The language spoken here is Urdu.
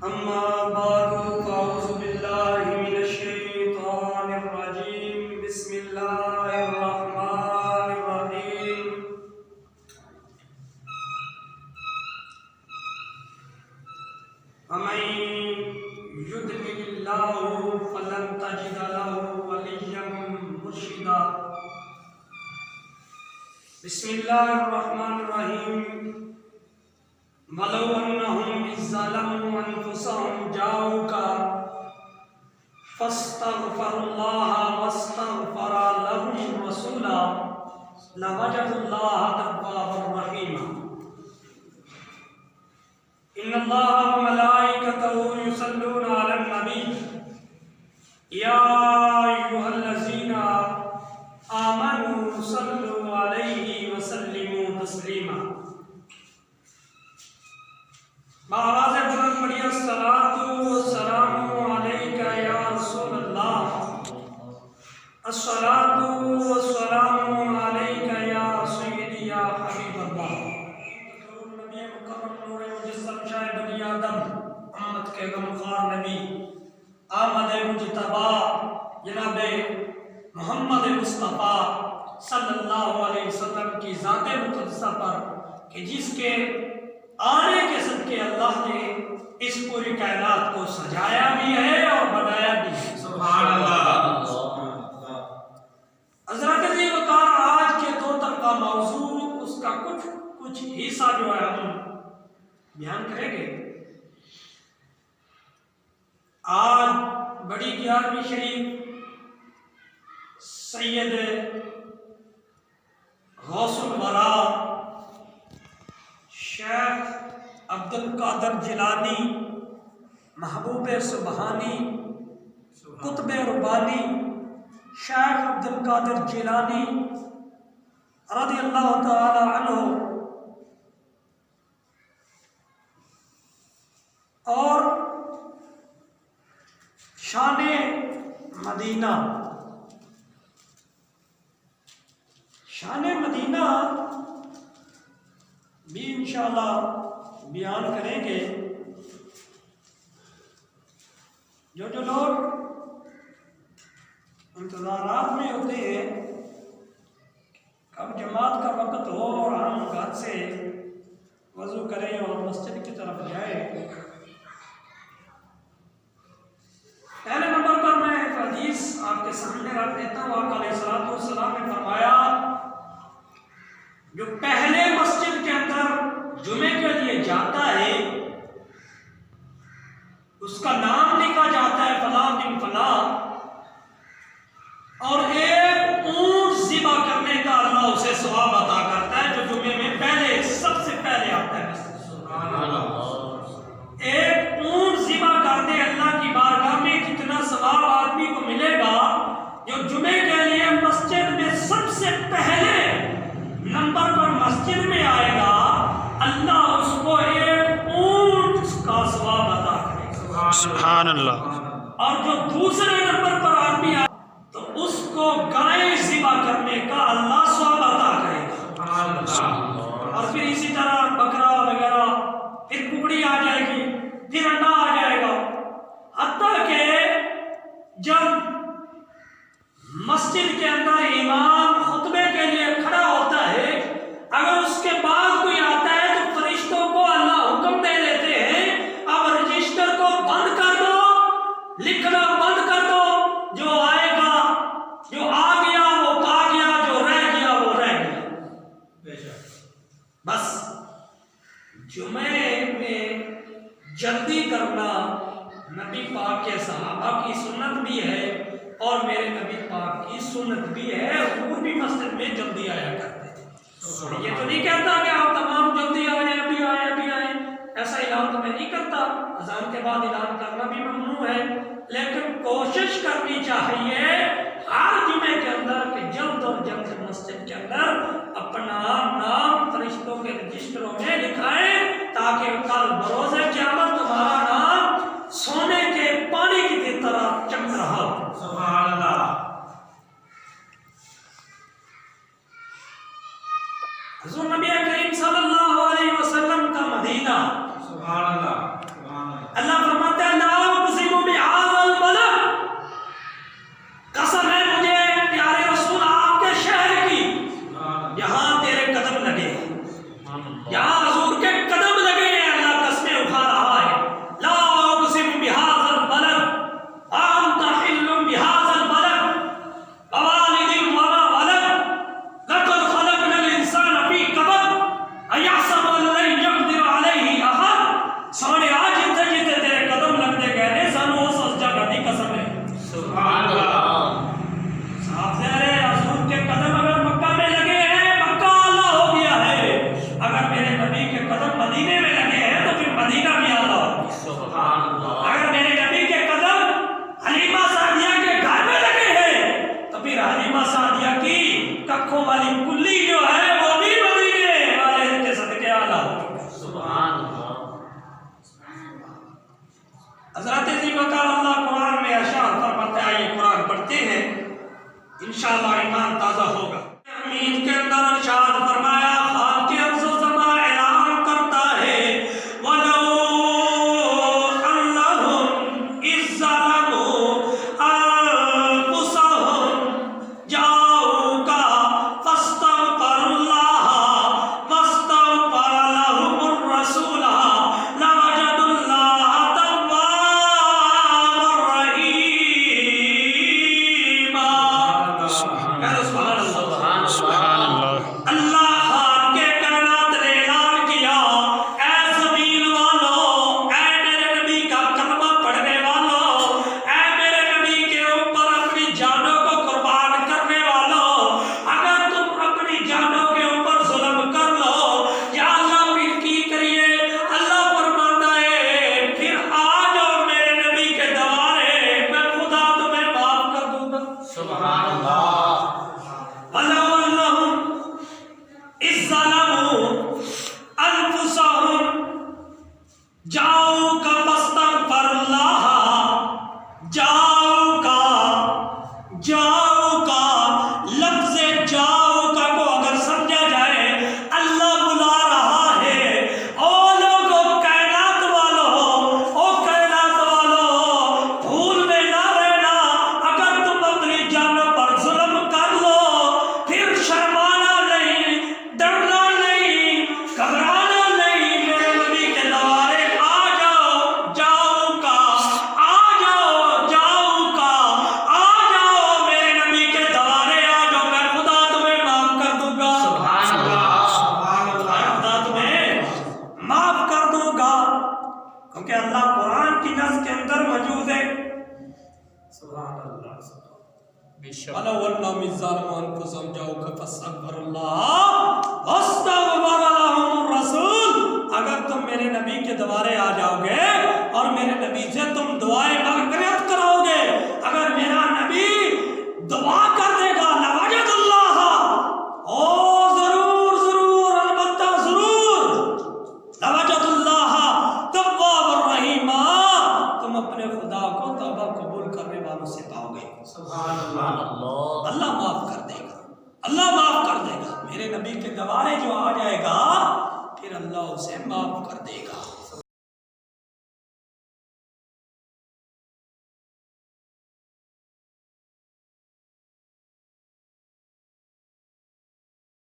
أما بعد فأعوذ بالله من الشيطان الرجيم بسم الله الرحمن الرحيم ومن يضلل الله فلن تجد له وليا مرشدا بسم الله الرحمن الرحيم وَلَوْ أَنَّهُمْ إِذ ظَّلَمُوا أَنفُسَهُمْ جَاءُوكَ فَاسْتَغْفَرُوا اللَّهَ وَاسْتَغْفَرَ لَهُمُ الرَّسُولُ لَوَجَدُوا اللَّهَ تَوَّابًا رَحِيمًا إِنَّ اللَّهَ وَمَلَائِكَتَهُ يُصَلُّونَ عَلَى النَّبِيِّ يَا أَيُّهَا الَّذِينَ آمَنُوا صَلُّوا عَلَيْهِ وَسَلِّمُوا تَسْلِيمًا بآواز بلند پڑھیے الصلاۃ والسلام علیک یا رسول اللہ، الصلاۃ والسلام علیک یا سیدی یا حبیب اللہ، نبی مکرم نور مجسم شاہ بنی آدم امت کے غمخوار نبی آمد مجتبی جناب محمد مصطفیٰ صلی اللہ علیہ وسلم کی ذات مقدسہ پر کہ جس کے آنے کے صدقے اللہ نے اس پوری کائنات کو سجایا بھی ہے اور بنایا بھی ہے۔ سبحان اللہ۔ حضرت عزیز وقار آج کے دو طرفہ موضوع اس کا کچھ حصہ جو ہے ہم بیان کریں گے۔ آج بڑی 11ویں شریف سید غوث الورا شیخ عبدالقادر جیلانی محبوب سبحانی قطب ربانی شیخ عبدالقادر جیلانی رضی اللہ تعالی عنہ اور شان مدینہ بھی انشاءاللہ بیان کریں گے۔ جو لوگ انتظارات میں ہوتے ہیں کب جماعت کا وقت ہو اور ہم گھر سے وضو کریں اور مسجد کی طرف جائیں، پہلے نمبر پر میں ایک حدیث آپ کے سامنے رکھ دیتا ہوں۔ آقا علیہ السلام نے فرمایا جو پہلے مسجد کے اندر جمعے کے لیے جاتا ہے اس کا نام لکھا جاتا ہے فلاں بن فلاں، اور ایک اونٹ ذبح کرنے کا اللہ اسے ثواب عطا کرتا ہے جو جمعے میں سب سے پہلے آتا ہے۔ ایک اونٹ ذبح کر دے اللہ کی بارگاہ میں جتنا ثواب آدمی کو ملے گا جو جمعے کے لیے مسجد میں سب سے پہلے نمبر پر مسجد میں آئے گا، اللہ اس کو ایک اونٹ کا ثواب عطا کرے گا۔ سبحان اللہ۔ اور جو دوسرے نمبر پر آدمی آئے تو اس کو گائے ذبح کرنے کا اللہ ثواب عطا کرے گا۔ اور پھر اسی طرح بکرا وغیرہ، پھر ککڑی آ جائے گی، پھر انڈا آ جائے گا، حتیٰ کہ جب مسجد کے اندر امام خطبے کے لیے کھڑا ہوتا ہے، اگر اس کے بعد کوئی آتا ہے تو فرشتوں کو اللہ حکم دے دیتے ہیں اب رجسٹر کو بند کر دو، لکھنا بند کر دو، جو آئے گا جو آ گیا وہ آ گیا، جو رہ گیا وہ رہ گیا۔ بس جمعے میں جلدی کرنا نبی پاک کے صحابہ کی سنت بھی ہے اور میرے نبی پاک کی سنت بھی ہے۔ حضور بھی مسجد میں جلدی آیا کرتے تھے۔ یہ تو نہیں کہتا کہ آپ تمام جلدی آئے، ابھی آئے، ایسا اعلان تو میں نہیں کرتا۔ اذان کے بعد اعلان کرنا بھی ممنوع ہے، لیکن کوشش کرنی چاہیے ہر جمعے کے اندر کہ جلد اور جلد مسجد کے اندر اپنا نام فرشتوں کے رجسٹروں میں لکھائیں تاکہ کل بروز قیامت تمہارا نام سونے کے پانی کی طرح چمک رہا ہو۔ سبحان اللہ۔ حضور نبی کریم صلی اللہ علیہ وسلم کا مدینہ، سبحان اللہ، اللہ یہاں حضور کے قدم لگے ہیں، اللہ قسمیں اٹھا رہا ہے، لا اقسم بہذا البلد انت حل بہذا البلد ووالد وما ولد لقد خلقنا الانسان فی کبد ایحسب ان لن یقدر علیہ احد۔ سونے آج جتے جتے تیرے قدم لگتے گئے نے سانو اس جگہ دی قسم ہے۔ سبحان اللہ۔ صاحب سے حضور کے قدم اگر مکہ میں لگے ہیں مکہ اللہ ہو گیا ہے، اگر میرے نبی کے قدم مدینے میں لگے ہیں تو پھر مدینہ بھی اللہ ہو۔ سبحان اللہ۔ اگر میرے نبی کے قدم حلیمہ سعدیہ کے گھر میں لگے ہیں تو پھر حلیمہ سعدیہ کی ککھوں والی کلی جو ہے وہ بھی مدینے والے کے صدقے اللہ ہو۔ سبحان اللہ۔ حضرت ذی وقار اللہ قرآن میں اشعار فرماتے ہیں، آئیے قرآن پڑھتے ہیں انشاءاللہ ایمان تازہ ہوگا۔ امین کے اندر ارشاد فرمایا، خالق ارض و سماء اعلان کرتا ہے، وَلَوْ أَنَّهُمْ إِذ ظَّلَمُوا أَنفُسَهُمْ جَاءُوكَ فَاسْتَغْفَرُوا اللَّهَ وَاسْتَغْفَرَ لَهُمُ الرَّسُولُ لَوَجَدُوا اللَّهَ تَوَّابًا رَحِيمًا۔ سبحان اللہ۔ اللہ خان کے کائنات نے اعلان کیا، اے زمین والو، اے میرے نبی کا کلمہ پڑھنے والو، اے میرے نبی کے اوپر اپنی جانوں کو قربان کرنے والو، اگر تم اپنی جانوں کے اوپر ظلم کر لو یا اللہ پھر کی کریے، اللہ فرماتا ہے پھر آ جاؤ میرے نبی کے دوارے، میں خدا تمہیں معاف کر دوں گا۔ سبحان اللہ۔ وَلَوْ أَنَّهُمْ إِذ ظَّلَمُوا أَنفُسَهُمْ جَاءُوكَ فَاسْتَغْفَرُوا اللَّهَ جَاءُوكَ لفظ جاؤکا کو اگر سمجھا جائے اللہ بلا رہا ہے، او لوگو کائنات والو، او کائنات والو، بھول میں نہ رہنا، اگر تم اپنی جانوں پر ظلم کر لو پھر شرمانا نہیں، ڈرنا نہیں، گھبرانا نہیں، میرے نبی کے دوارے آ جاؤ، جاؤکا آ جاؤ، جاؤکا آ جاؤ، میرے نبی کے دوارے آ جاؤ، میں خدا تمہیں معاف کر دوں گا۔ سبحان اللہ۔ میں خدا تمہیں معاف کر دوں گا، کیونکہ اللہ قرآن کی نص کے اندر موجود ہے۔ سبحان اللہ۔ وَلَوْ أَنَّهُمْ إِذ ظَّلَمُوا أَنفُسَهُمْ جَاءُوكَ فَاسْتَغْفَرُوا اللَّهَ وَاسْتَغْفَرَ لَهُمُ الرَّسُولُ، اگر تم میرے نبی کے دوارے آ جاؤ گے اور میرے نبی سے تم دعائیں مغفرت کراؤ گے، اگر میرا نبی دعا کر دے گا لَوَجَدَ اللَّهَ، او ضرور ضرور البتہ ضرور، لَوَجَدَ اللَّهَ تَوَّابًا رَحِيمًا، تم اپنے خدا کو توبہ قبول کرنے والوں سے پاؤ گے۔ سبحان اللہ۔ اللہ معاف کر دے گا، اللہ معاف کر دے گا، میرے نبی کے دوارے جو آ جائے گا پھر اللہ اسے معاف کر دے گا۔